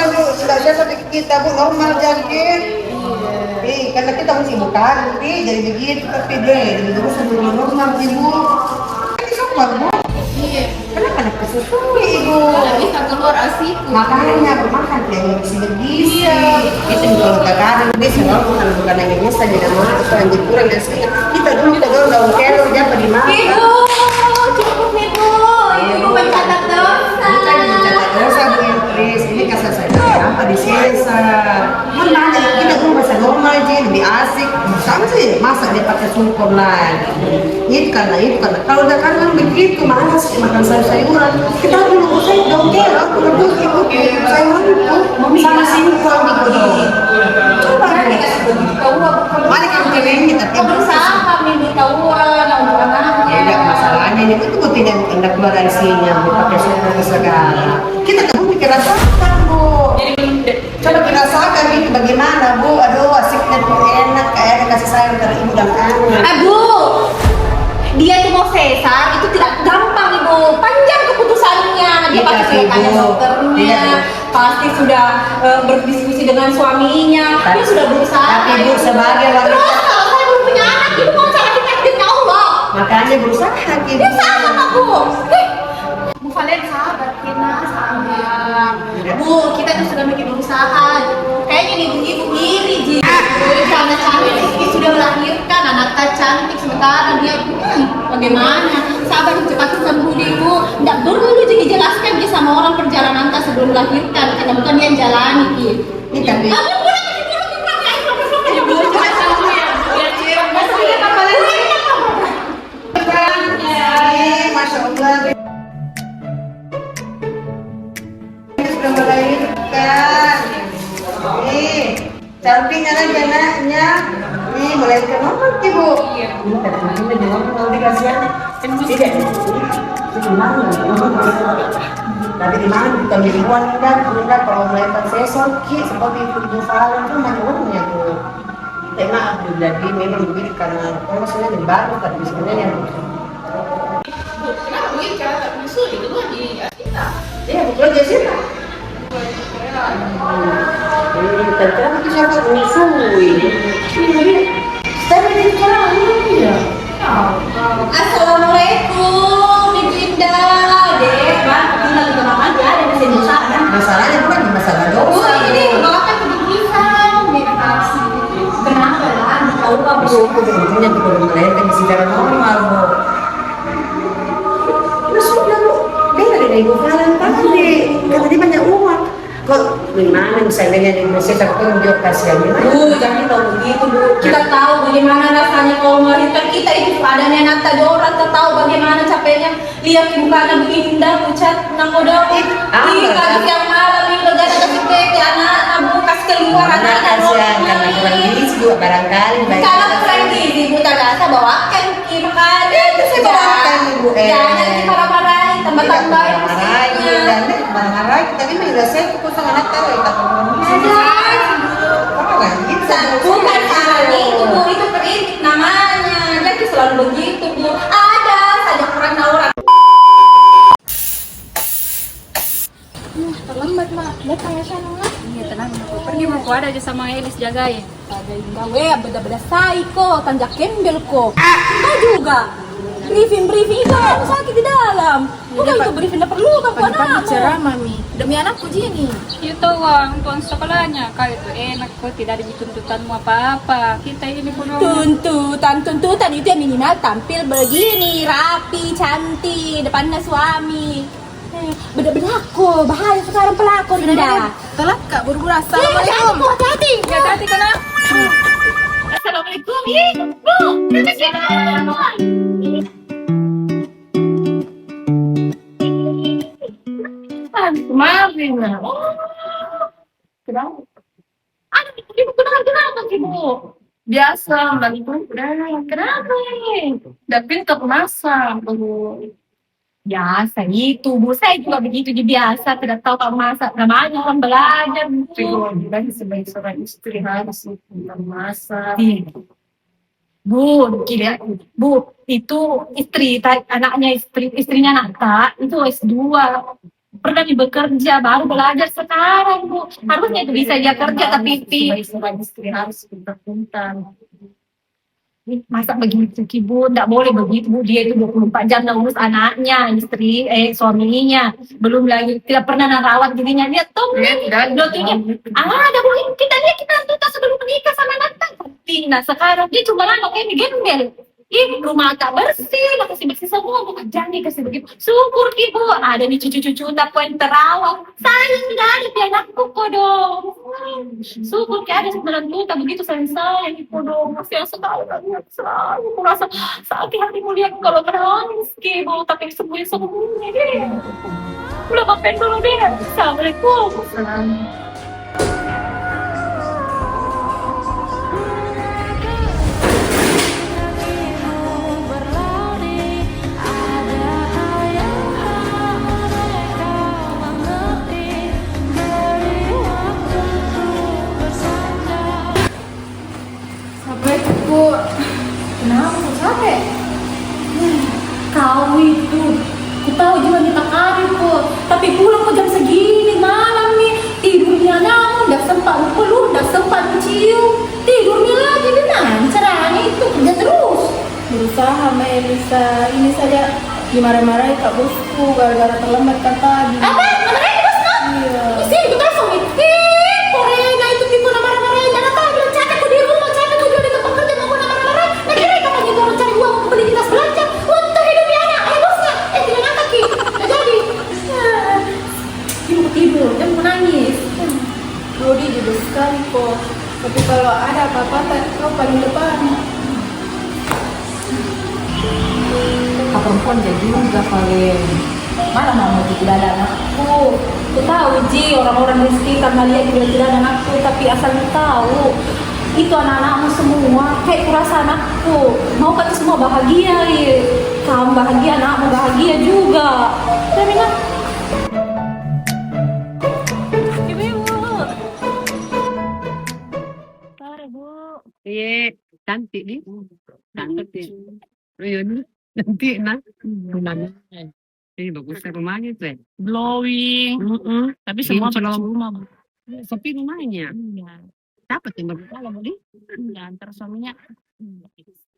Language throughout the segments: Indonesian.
Ibu, sudah seperti kita Bu normal jadi. Karena kita masih bukan, jadi begitu tapi dia jadi terus normal Ibu. Ini sokor Bu. Iya. Kenapa anak kesusui Ibu? Nggak bisa keluar asik. Makanya bermakan yang bergizi. Itu kalau kadang dia selalu bukan yang biasa jadi nama jadi kurang dan sedikit. Kita dulu daun kelor dia apa di mana? Ibu, cukup Ibu. Ibu mencatat dosa. Mencatat dosa Bu Idris. Ini kasar saya apa di sesar. Mana kita dulu bahasa normal aja lebih asik. Sama sih masa dia pakai sungkur lagi. Itu karena kalau udah kan begitu malas makan sayur-sayuran. Kita dulu saya daun kelor rebus Ibu sayuran itu sama singkong gitu dong. Coba mana kan kalian kita Berusaha kami dikawal untuk anaknya. tidak masalahnya ini itu tidak hendak keluar isinya pakai sumber segala. Kita kan mikir rasakan Bu. Coba kita rasakan ini bagaimana Bu. Aduh asiknya tuh enak kayak kasih sayang dari ibu dan anak. Bu, dia tuh mau sesar itu tidak gampang Ibu. Panjang keputusannya. Dia Iya, pasti sudah tanya Ibu. dokternya, Iya, pasti sudah berdiskusi dengan suaminya. Dia sudah berusaha. Tapi Bu sebagai Terus wanita kalau saya belum punya anak, Ibu mau cari takdirnya Allah. makanya berusaha Ibu. Dia sama Bu. Bu Valen sabar, Kina sabar. Bu, kita tuh sudah bikin usaha. Kayaknya nih ibu iri Ji. Karena cantik, dia sudah melahirkan anak cantik sementara dia bagaimana? Sabar cepat sembuh Bu. Nggak dulu dijelaskan Ji sama orang perjalanan tas sebelum melahirkan karena bukan dia yang jalani Ji. Ini tapi Masya Allah sudah melahirkan. Nih, cantiknya lagi anaknya. Nih, melahirkan apa Ibu? Iya. Ini tadi di mana nanti kasihan? Tidak. Di mana? Tapi di mana kita mingguan kan? Enggak kalau melahirkan sesar, seperti itu di Valen itu macamnya Bu. Maaf Bu, jadi memang begitu karena maksudnya di baru kan sebenarnya. Kenapa begitu cara musuh itu di kita? Iya, betul Jessica. Terkadang itu siapa menyusui. Tapi ini sekarang ya. Assalamualaikum, Ibu Indah. Dek, Bang, tinggal di kamar aja ada di sini sana. Masalahnya bukan di masalah Bu, dosa. ini bawakan kebijikan. Kenapa lah? Tahu apa Bu? Sebetulnya kita belum melahirkan secara normal Bu. Ya sudah Bu, dia ada ibu Valen tadi. Kata dia banyak uang. Kok gimana misalnya di Indonesia tertentu dia kasihan Bu, jangan tahu begitu Bu. Kita tahu bagaimana rasanya kalau melahirkan kita itu keadaannya nata orang tahu bagaimana capeknya. Lihat ibu kana begini indah pucat nang modal. Ih, kali yang malam ini udah ada kasih anak Bu kasih keluar anak kasihan karena kurang gizi juga barangkali. Kalau kurang gizi Bu tak rasa bawakan kita ada itu saya bawakan Ibu. Jangan dimarah-marahin tambah-tambahin Marah-marah tadi udah saya kusang anak tahu ya tak bukan salah itu Bu, itu kritik namanya. Jadi selalu begitu Bu. Ada saja kurang orang. Terlambat mak, datang ya sana mak. Iya tenang aku pergi mau ada aja sama Elis jagain. Jagain gawe beda-beda saiko, tanjak kembel ko. Kau juga. Briefing itu aku sakit di dalam. Bukan itu briefing perlu ke Pagi-pagi cerah mami, demi anakku Jini. Itu uang tuan sekolahnya, kau itu enak kok tidak ada tuntutanmu apa-apa. Kita ini pun tuntutan itu yang minimal tampil begini, rapi, cantik, depannya suami. Beda-beda aku, bahaya sekarang pelakor Indah. Telat kak buru-buru. Assalamualaikum. Hati-hati. hati-hati kena. Assalamualaikum. Bu, Kemarin lah. Kenapa? Ibu kenapa ibu? Biasa, lagi udah. Kenapa nih? Udah pintar masak, Bu. biasa itu Bu, saya juga begitu biasa, tidak tahu kalau masak namanya orang belajar Ibu bilang sebagai seorang istri harus pintar masak. Bu, gila. Bu, itu istrinya Nata, itu S2. Pernah bekerja, baru belajar sekarang, Bu. Harusnya itu bisa dia kerja, tapi istri harus pintar-pintar. Masa begitu, Ibu? Nggak boleh begitu, Bu. Dia itu 24 jam ngurus anaknya, suaminya. Belum lagi tidak pernah merawat dirinya. Lihat tuh, dokternya. Ada, Bu. Kita tuntas sebelum menikah sama Nata. Nah, sekarang dia cuma lama kayak gembel. Ih, rumah agak bersih, kasih bersih semua, bukan jangan dikasih begitu. Syukur Ibu, ada nih cucu-cucu tak poin terawat. Sayang tidak ada di anakku kok dong. Syukur kayak ada 9 tak begitu sayang Ibu dong. Masih sekali selalu merasa sakit hati mulia kalau menangis Ibu, tapi sembunyi-sembunyi deh. Udah maafin dulu deh. Assalamualaikum. Bu, kenapa kok capek? Kau itu, ku tahu juga kita karir kok, tapi pulang kok jam segini malam nih, tidurnya namun, udah sempat peluk, udah sempat cium, tidurnya lagi benar, caranya itu kerja terus. Berusaha Mbak Elisa, ini saja dimarah-marahi Kak Bosku gara-gara terlambat kan tadi. Apa? Marahin bosku? Iya. Isi kita langsung Korena itu tipe marah-marahin, karena tahu bilang capek kok di rumah, capek kok di tempat kerja mau marah-marahin. Nah kira kamu gitu orang cari uang beli tas belanja untuk hidupnya anak, bosnya, tidak ngangkat ki, nggak jadi. Ibu tidur, dia mau nangis. Bodi juga sekali kok, tapi kalau ada apa-apa kau paling depan. Perempuan jadi juga paling mana mau tidak ada anakku. Aku tahu Ji, orang-orang di sekitar kalian juga tidak ada anakku, tapi asal tahu itu anak-anakmu semua kayak kurasa anakku. Mau kan semua bahagia ya. Kamu bahagia, anakmu bahagia juga. Tapi kan Ibu. Sore, Bu. Iya, cantik nih. Cantik. Ini nanti rumahnya. Ini bagusnya rumahnya tuh. Glowing. Tapi semua pakai rumah, Bu. Sepi rumahnya. Iya. Siapa tuh berkala mau di? Iya, antar suaminya.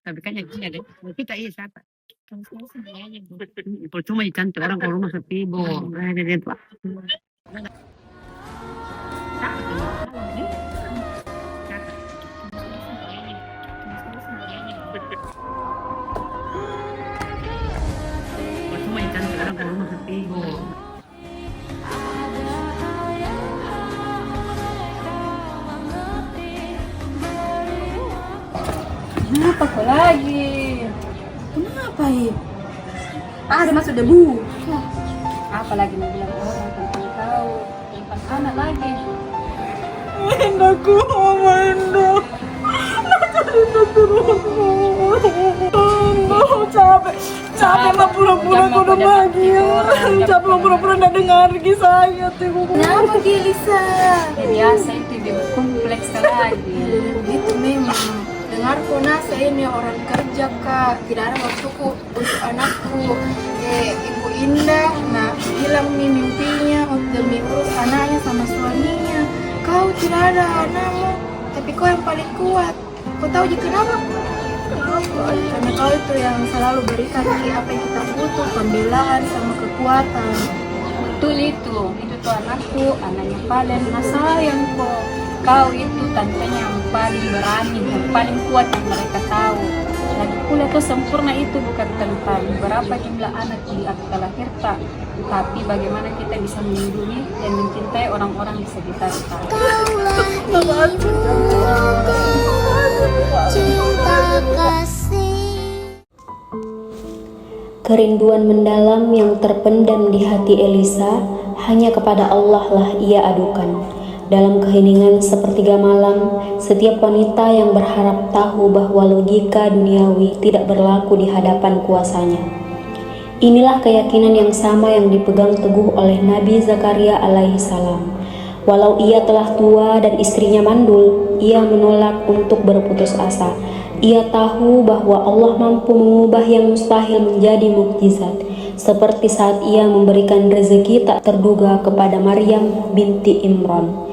Tapi kan yang ada. Kita iya siapa? Kan saya sendiri aja, Bu. Percuma cantik orang kalau rumah sepi, Bu. Dia Pak. Siapa tuh berkala mau di? Percuma cantik orang kalau rumah sepi, Bu. Kenapa kok lagi? Kenapa ya? Ada masuk debu. Apalagi mau bilang orang tentang kau, tentang anak lagi. Aku mau capek mah pura-pura aku udah bahagia, capek mah pura-pura nggak dengar lagi saya tuh. Kenapa Ki Lisa? Ya biasa itu dia kompleks lagi. Itu memang. Dengarku Nasa ini orang kerja Kak, tidak ada waktuku untuk anakku. Ibu Indah, nah bilang nih mimpinya untuk mengurus anaknya sama suaminya. Kau tidak ada anakmu, tapi kau yang paling kuat. Kau tahu jadi kenapa? Karena kau itu yang selalu berikan apa yang kita butuh, pembelaan sama kekuatan. Betul itu tuh anakku, anaknya paling sayang kok. Kau itu tantenya yang paling berani, yang paling kuat yang mereka tahu. Lagi pula tuh sempurna itu bukan tentang berapa jumlah anak yang kita lahirkan, tapi bagaimana kita bisa melindungi dan mencintai orang-orang di sekitar kita. Kerinduan mendalam yang terpendam di hati Elisa hanya kepada Allah lah ia adukan. Dalam keheningan sepertiga malam, setiap wanita yang berharap tahu bahwa logika duniawi tidak berlaku di hadapan kuasanya. Inilah keyakinan yang sama yang dipegang teguh oleh Nabi Zakaria alaihi salam. Walau ia telah tua dan istrinya mandul, ia menolak untuk berputus asa Ia tahu bahwa Allah mampu mengubah yang mustahil menjadi mukjizat, seperti saat ia memberikan rezeki tak terduga kepada Maryam binti Imran.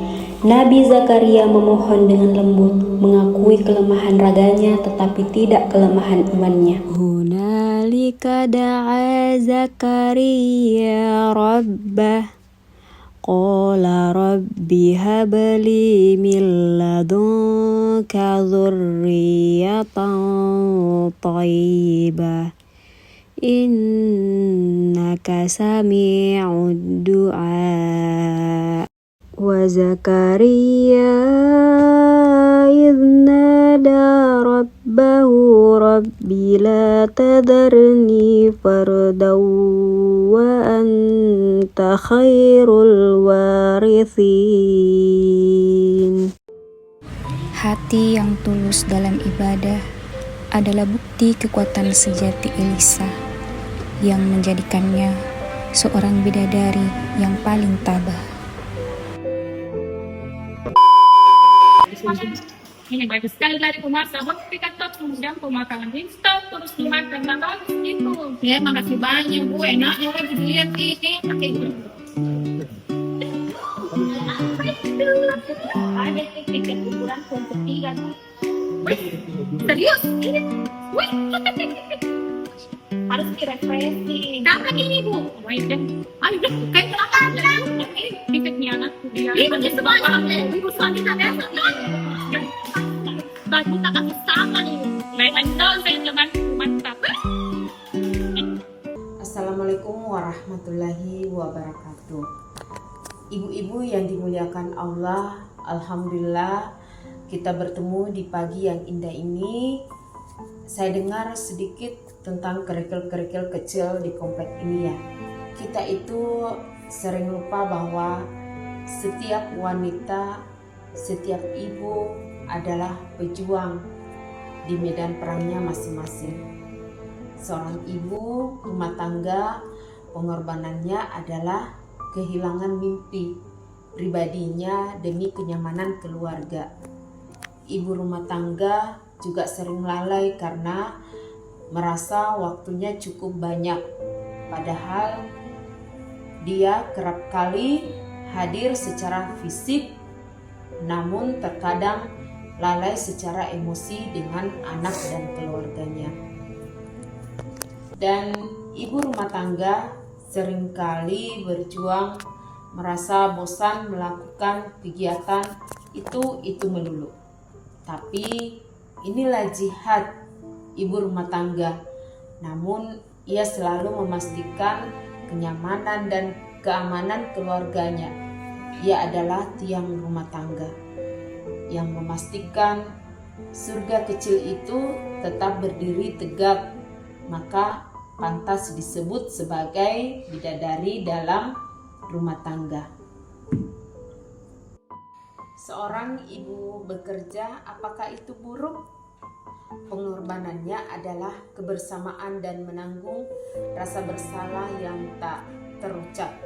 Nabi Zakaria memohon dengan lembut, mengakui kelemahan raganya tetapi tidak kelemahan imannya. Hunalika da'a Zakaria rabbah qala rabbi habli min ladunka dzurriyyatan thayyibah innaka sami'ud du'a. Wa Zakaria idh nada rabbahu rabbi la tadharni fardaw wa anta khairul warithin. Hati yang tulus dalam ibadah adalah bukti kekuatan sejati Elisa yang menjadikannya seorang bidadari yang paling tabah. Ini bagus sekali lari pemasak, pikat top, kemudian pemakanan instan, terus dimakan bagus gitu. Ya, makasih banyak Bu, enaknya lagi dilihat ini. Pakai gitu. Ada tiket liburan ketiga nih. Wih, serius? Ini, wih, harus direfreshing. Kapan ini Bu? Baik deh. Ayo deh, kayak kapan deh? Tiketnya anakku dia. Ini semuanya, ibu selanjutnya besok. Kita kasih sama nih. Lain-lain dong, saya jangan mantap. Assalamualaikum warahmatullahi wabarakatuh. Ibu-ibu yang dimuliakan Allah, alhamdulillah kita bertemu di pagi yang indah ini. Saya dengar sedikit tentang kerikil-kerikil kecil di komplek ini ya. Kita itu sering lupa bahwa setiap wanita, setiap ibu adalah pejuang di medan perangnya masing-masing. Seorang ibu rumah tangga, pengorbanannya adalah kehilangan mimpi pribadinya demi kenyamanan keluarga. Ibu rumah tangga juga sering lalai karena merasa waktunya cukup banyak, padahal dia kerap kali hadir secara fisik, namun terkadang lalai secara emosi dengan anak dan keluarganya. Dan ibu rumah tangga seringkali berjuang, merasa bosan melakukan kegiatan itu melulu. Tapi inilah jihad ibu rumah tangga. Namun ia selalu memastikan kenyamanan dan keamanan keluarganya. Ia adalah tiang rumah tangga yang memastikan surga kecil itu tetap berdiri tegak, maka pantas disebut sebagai bidadari dalam rumah tangga. Seorang ibu bekerja, apakah itu buruk? Pengorbanannya adalah kebersamaan dan menanggung rasa bersalah yang tak terucap.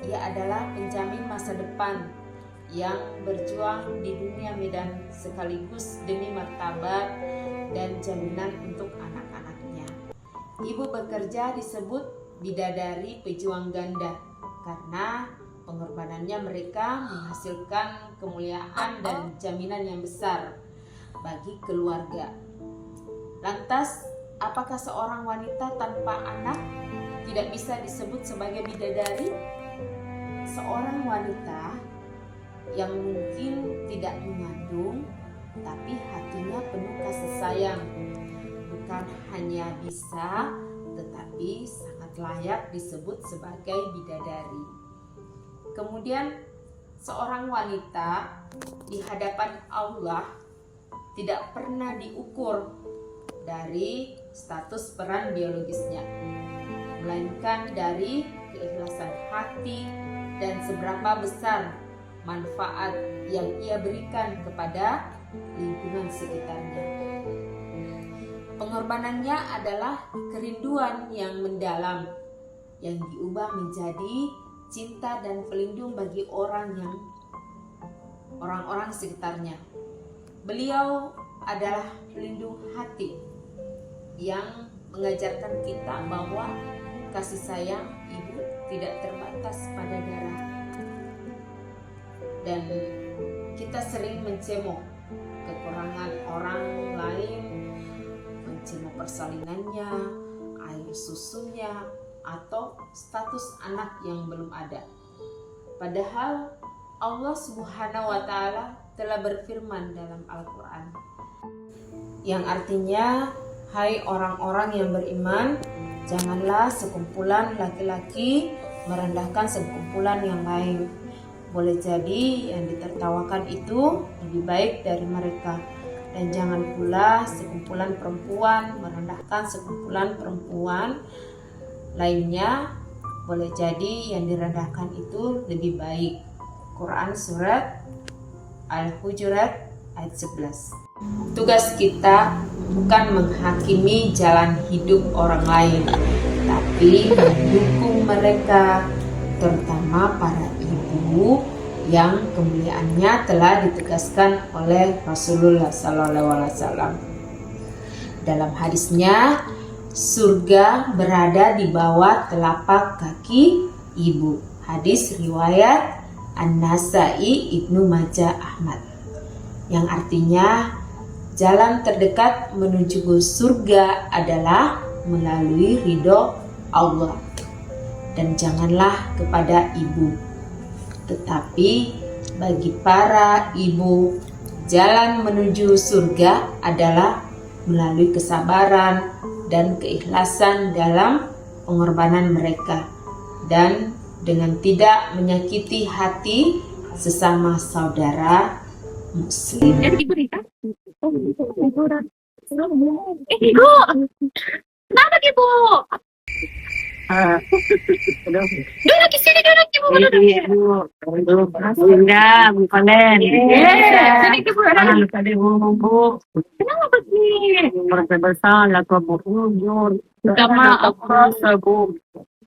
Ia adalah penjamin masa depan yang berjuang di dunia medan sekaligus demi martabat dan jaminan untuk anak-anaknya. Ibu bekerja disebut bidadari pejuang ganda karena pengorbanannya mereka menghasilkan kemuliaan dan jaminan yang besar bagi keluarga. Lantas, apakah seorang wanita tanpa anak tidak bisa disebut sebagai bidadari? Seorang wanita yang mungkin tidak mengandung, tapi hatinya penuh kasih sayang, bukan hanya bisa, tetapi sangat layak disebut sebagai bidadari. Kemudian seorang wanita di hadapan Allah tidak pernah diukur dari status peran biologisnya, melainkan dari keikhlasan hati dan seberapa besar manfaat yang ia berikan kepada lingkungan sekitarnya. Pengorbanannya adalah kerinduan yang mendalam yang diubah menjadi cinta dan pelindung bagi orang-orang sekitarnya. Beliau adalah pelindung hati yang mengajarkan kita bahwa kasih sayang ibu tidak terbatas pada darah. Dan kita sering mencemooh kekurangan orang lain, mencemooh persalinannya, air susunya, atau status anak yang belum ada. Padahal Allah Subhanahu wa Ta'ala telah berfirman dalam Al-Quran, yang artinya, hai orang-orang yang beriman, janganlah sekumpulan laki-laki merendahkan sekumpulan yang lain. Boleh jadi yang ditertawakan itu lebih baik dari mereka. Dan jangan pula sekumpulan perempuan merendahkan sekumpulan perempuan lainnya. Boleh jadi yang direndahkan itu lebih baik. Quran Surat Al-Hujurat ayat 11. Tugas kita bukan menghakimi jalan hidup orang lain, tapi mendukung mereka, terutama para ibu yang kemuliaannya telah ditegaskan oleh Rasulullah SAW. Dalam hadisnya, surga berada di bawah telapak kaki ibu. Hadis riwayat An-Nasai, Ibnu Majah, Ahmad. Yang artinya, jalan terdekat menuju surga adalah melalui ridho Allah. Dan janganlah kepada ibu, tetapi bagi para ibu, jalan menuju surga adalah melalui kesabaran dan keikhlasan dalam pengorbanan mereka, dan dengan tidak menyakiti hati sesama saudara muslim. Ibu, kenapa Ibu? Duduk di sini, duduk Ibu. Enggak, bukan Den. Sini Ibu. Tadi Bu. Kenapa sih? Merasa bersalah kok Bu. Minta maaf, Merasa Bu.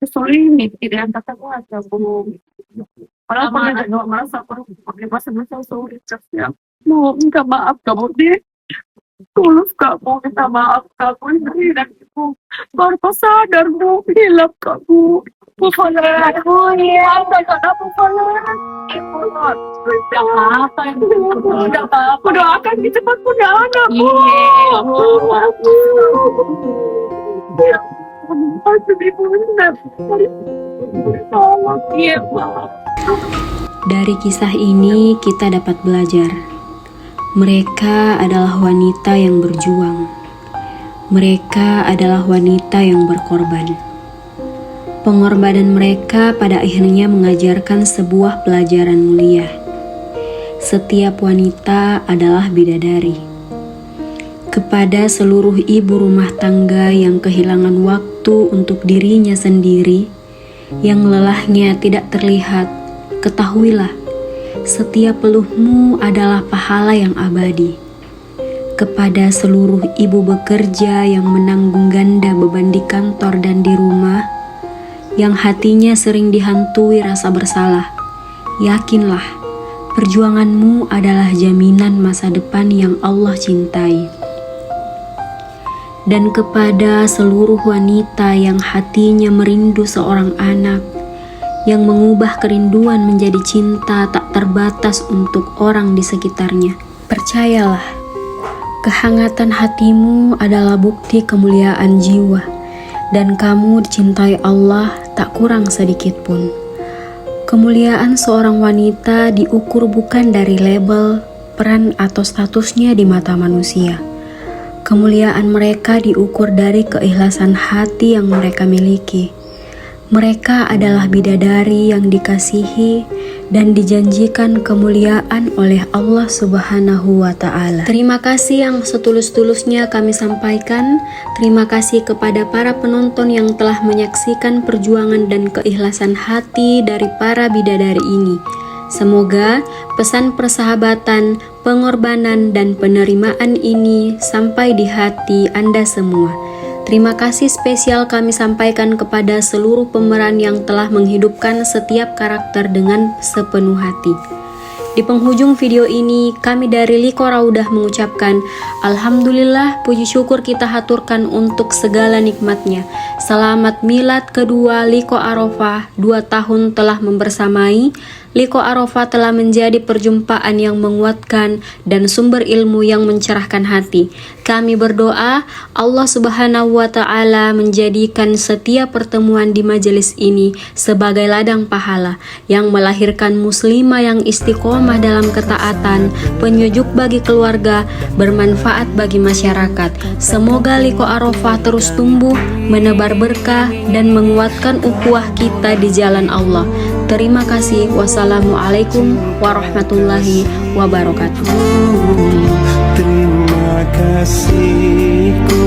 Kesulitan tidak kata kuasa Bu. Padahal pernah merasa pakai bahasa sulit ya. Mau minta maaf kamu deh. Tulus kamu minta maaf kamu ini dan ibu baru sadar Bu, hilap kamu Bu Falan. Oh iya, karena Bu Falan ibu tidak apa-apa tidak apa-apa, doakan di cepat punya anak Bu. Iya Bu. Dari kisah ini kita dapat belajar. Mereka adalah wanita yang berjuang. Mereka adalah wanita yang berkorban. Pengorbanan mereka pada akhirnya mengajarkan sebuah pelajaran mulia. Setiap wanita adalah bidadari. Kepada seluruh ibu rumah tangga yang kehilangan waktu untuk dirinya sendiri, yang lelahnya tidak terlihat, ketahuilah, setiap peluhmu adalah pahala yang abadi. Kepada seluruh ibu bekerja yang menanggung ganda beban di kantor dan di rumah, yang hatinya sering dihantui rasa bersalah, yakinlah, perjuanganmu adalah jaminan masa depan yang Allah cintai. Dan kepada seluruh wanita yang hatinya merindu seorang anak, yang mengubah kerinduan menjadi cinta tak terbatas untuk orang di sekitarnya. Percayalah, kehangatan hatimu adalah bukti kemuliaan jiwa, dan kamu dicintai Allah tak kurang sedikit pun. Kemuliaan seorang wanita diukur bukan dari label, peran atau statusnya di mata manusia. Kemuliaan mereka diukur dari keikhlasan hati yang mereka miliki. Mereka adalah bidadari yang dikasihi dan dijanjikan kemuliaan oleh Allah Subhanahu wa Ta'ala. Terima kasih yang setulus-tulusnya kami sampaikan. Terima kasih kepada para penonton yang telah menyaksikan perjuangan dan keikhlasan hati dari para bidadari ini. Semoga pesan persahabatan, pengorbanan, dan penerimaan ini sampai di hati Anda semua. Terima kasih spesial kami sampaikan kepada seluruh pemeran yang telah menghidupkan setiap karakter dengan sepenuh hati. Di penghujung video ini, kami dari Liko Raudah mengucapkan, Alhamdulillah, puji syukur kita haturkan untuk segala nikmatnya. Selamat milad kedua Liko Arafah, 2 tahun telah membersamai. Liko Arafah telah menjadi perjumpaan yang menguatkan dan sumber ilmu yang mencerahkan hati. Kami berdoa, Allah Subhanahu wa Ta'ala menjadikan setiap pertemuan di majelis ini sebagai ladang pahala yang melahirkan muslimah yang istiqomah dalam ketaatan, penyujuk bagi keluarga, bermanfaat bagi masyarakat. Semoga Liko Arafah terus tumbuh, menebar berkah dan menguatkan ukhuwah kita di jalan Allah. Terima kasih. Wassalamualaikum warahmatullahi wabarakatuh. Terima kasihku.